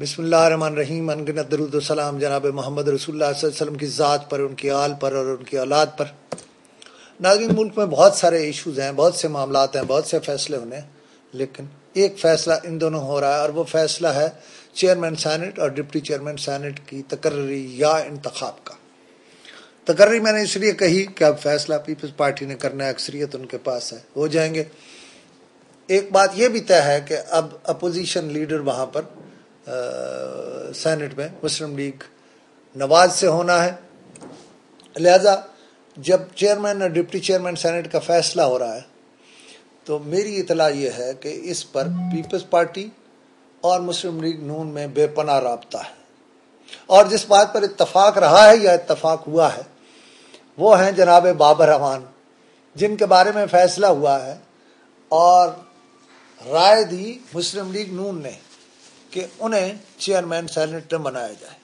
بسم اللہ الرحمن الرحیم. انگنت درود و سلام جناب محمد رسول اللہ صلی اللہ علیہ وسلم کی ذات پر، ان کی آل پر اور ان کی اولاد پر. ناظرین، ملک میں بہت سارے ایشوز ہیں، بہت سے معاملات ہیں، بہت سے فیصلے ہونے ہیں، لیکن ایک فیصلہ ان دونوں ہو رہا ہے، اور وہ فیصلہ ہے چیئرمین سینٹ اور ڈپٹی چیئرمین سینٹ کی تقرری یا انتخاب کا. تقرری میں نے اس لیے کہی کہ اب فیصلہ پیپلز پارٹی نے کرنا ہے، اکثریت ان کے پاس ہے، ہو جائیں گے. ایک بات یہ بھی طے ہے کہ اب اپوزیشن لیڈر وہاں پر سینٹ میں مسلم لیگ نواز سے ہونا ہے. لہذا جب چیئرمین اور ڈپٹی چیئرمین سینٹ کا فیصلہ ہو رہا ہے تو میری اطلاع یہ ہے کہ اس پر پیپلز پارٹی اور مسلم لیگ نون میں بے پناہ رابطہ ہے. اور جس بات پر اتفاق رہا ہے یا اتفاق ہوا ہے وہ ہیں جناب بابر اعوان، جن کے بارے میں فیصلہ ہوا ہے اور رائے دی مسلم لیگ نون نے کہ انہیں چیئرمین سینٹ نہ بنایا جائے.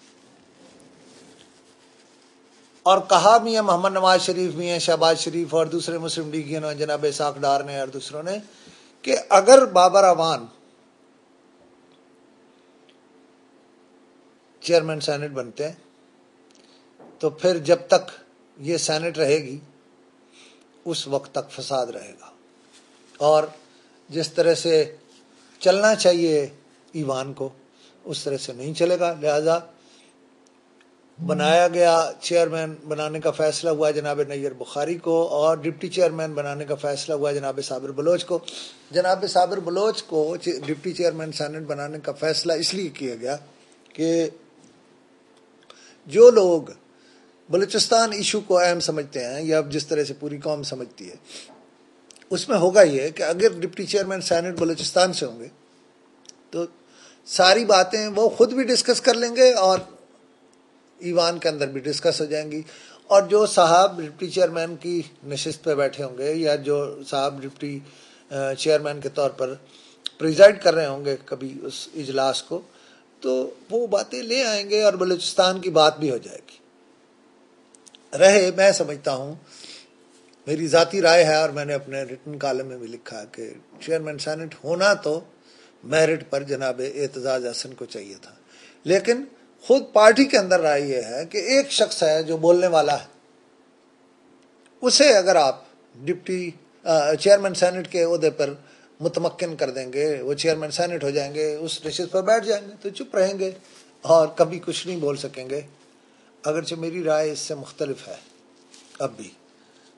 اور کہا بھی ہے محمد نواز شریف بھی ہیں، شہباز شریف اور دوسرے مسلم لیگیوں، جناب اسحاق ڈار نے اور دوسروں نے، کہ اگر بابر اعوان چیئرمین سینٹ بنتے ہیں تو پھر جب تک یہ سینٹ رہے گی اس وقت تک فساد رہے گا، اور جس طرح سے چلنا چاہیے ایوان کو اس طرح سے نہیں چلے گا. لہذا بنایا گیا، چیئرمین بنانے کا فیصلہ ہوا جناب نیر بخاری کو، اور ڈپٹی چیئرمین بنانے کا فیصلہ ہوا جناب صابر بلوچ کو. جناب صابر بلوچ کو ڈپٹی چیئرمین سینٹ بنانے کا فیصلہ اس لیے کیا گیا کہ جو لوگ بلوچستان ایشو کو اہم سمجھتے ہیں، یا جس طرح سے پوری قوم سمجھتی ہے، اس میں ہوگا یہ کہ اگر ڈپٹی چیئرمین سینٹ بلوچستان سے ہوں گے تو ساری باتیں وہ خود بھی ڈسکس کر لیں گے اور ایوان کے اندر بھی ڈسکس ہو جائیں گی. اور جو صاحب ڈپٹی چیئرمین کی نشست پہ بیٹھے ہوں گے، یا جو صاحب ڈپٹی چیئرمین کے طور پر پریزائڈ کر رہے ہوں گے کبھی اس اجلاس کو، تو وہ باتیں لے آئیں گے اور بلوچستان کی بات بھی ہو جائے گی. میں سمجھتا ہوں، میری ذاتی رائے ہے اور میں نے اپنے ریٹن کالم میں بھی لکھا کہ چیئرمین سینٹ ہونا تو میرٹ پر جناب اعتزاز احسن کو چاہیے تھا، لیکن خود پارٹی کے اندر رائے یہ ہے کہ ایک شخص ہے جو بولنے والا ہے، اسے اگر آپ ڈپٹی چیئرمین سینٹ کے عہدے پر متمکن کر دیں گے، وہ چیئرمین سینٹ ہو جائیں گے، اس نشست پر بیٹھ جائیں گے تو چپ رہیں گے اور کبھی کچھ نہیں بول سکیں گے. اگرچہ میری رائے اس سے مختلف ہے اب بھی،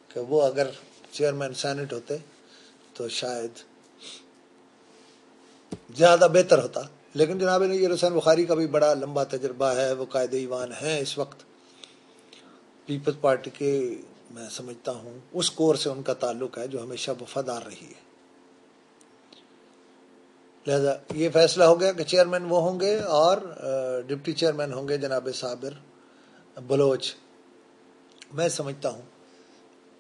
کہ وہ اگر چیئرمین سینٹ ہوتے تو شاید زیادہ بہتر ہوتا. لیکن جناب نیر حسین بخاری کا بھی بڑا لمبا تجربہ ہے، وہ قائد ایوان ہیں اس وقت پیپلز پارٹی کے. میں سمجھتا ہوں اس کور سے ان کا تعلق ہے جو ہمیشہ وفادار رہی ہے. لہذا یہ فیصلہ ہو گیا کہ چیئرمین وہ ہوں گے اور ڈپٹی چیئرمین ہوں گے جناب صابر بلوچ. میں سمجھتا ہوں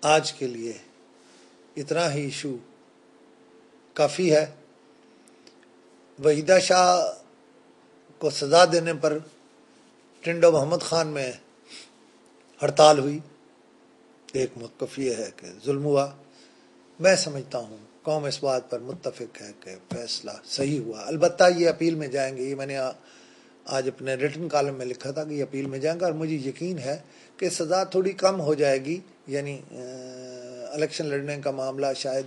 آج کے لیے اتنا ہی ایشو کافی ہے. وحیدہ شاہ کو سزا دینے پر ٹنڈو محمد خان میں ہڑتال ہوئی، ایک موقف یہ ہے کہ ظلم ہوا. میں سمجھتا ہوں قوم اس بات پر متفق ہے کہ فیصلہ صحیح ہوا. البتہ یہ اپیل میں جائیں گے، یہ میں نے آج اپنے ریٹن کالم میں لکھا تھا کہ یہ اپیل میں جائیں گا، اور مجھے یقین ہے کہ سزا تھوڑی کم ہو جائے گی، یعنی الیکشن لڑنے کا معاملہ شاید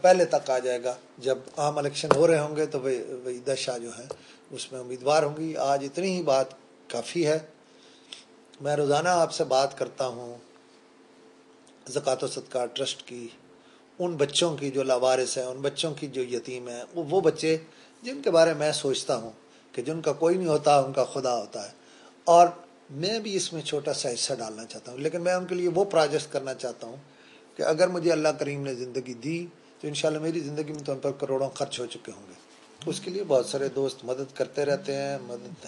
پہلے تک آ جائے گا. جب عام الیکشن ہو رہے ہوں گے تو وحیدہ شاہ جو ہیں اس میں امیدوار ہوں گی. آج اتنی ہی بات کافی ہے. میں روزانہ آپ سے بات کرتا ہوں زکوٰۃ و صدقہ ٹرسٹ کی، ان بچوں کی جو لاوارث ہیں، ان بچوں کی جو یتیم ہیں، وہ بچے جن کے بارے میں سوچتا ہوں کہ جن کا کوئی نہیں ہوتا ان کا خدا ہوتا ہے، اور میں بھی اس میں چھوٹا سا حصہ ڈالنا چاہتا ہوں. لیکن میں ان کے لیے وہ پروجیکٹ کرنا چاہتا ہوں کہ اگر مجھے اللہ کریم نے زندگی دی تو انشاءاللہ میری زندگی میں تو ان پر کروڑوں خرچ ہو چکے ہوں گے. اس کے لیے بہت سارے دوست مدد کرتے رہتے ہیں، مدد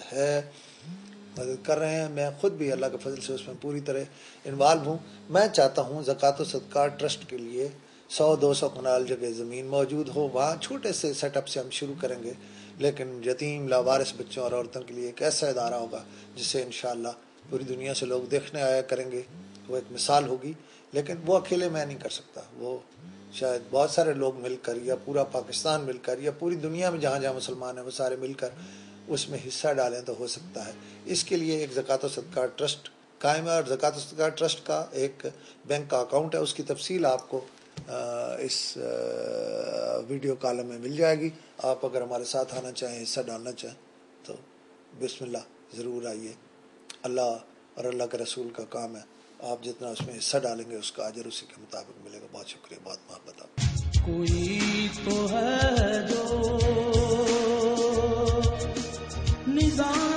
کر رہے ہیں. میں خود بھی اللہ کے فضل سے اس میں پوری طرح انوالو ہوں. میں چاہتا ہوں زکوٰۃ و صدقہ ٹرسٹ کے لیے 100-200 کنال جگہ زمین موجود ہو، وہاں چھوٹے سے سیٹ اپ سے ہم شروع کریں گے، لیکن یتیم لاوارث بچوں اور عورتوں کے لیے ایک ایسا ادارہ ہوگا جسے انشاءاللہ پوری دنیا سے لوگ دیکھنے آیا کریں گے. وہ ایک مثال ہوگی، لیکن وہ اکیلے میں نہیں کر سکتا. وہ شاید بہت سارے لوگ مل کر، یا پورا پاکستان مل کر، یا پوری دنیا میں جہاں جہاں مسلمان ہیں وہ سارے مل کر اس میں حصہ ڈالیں تو ہو سکتا ہے. اس کے لیے ایک زکوٰۃ و صدقہ ٹرسٹ قائم ہے، اور زکوٰۃ و صدقہ ٹرسٹ کا ایک بینک کا اکاؤنٹ ہے. اس کی تفصیل آپ کو اس ویڈیو کالم میں مل جائے گی. آپ اگر ہمارے ساتھ آنا چاہیں، حصہ ڈالنا چاہیں تو بسم اللہ ضرور آئیے. اللہ اور اللہ کے رسول کا کام ہے، آپ جتنا اس میں حصہ ڈالیں گے اس کا اجر اسی کے مطابق ملے گا. بہت شکریہ، بہت محبت آپ. کوئی تو ہے جو نظام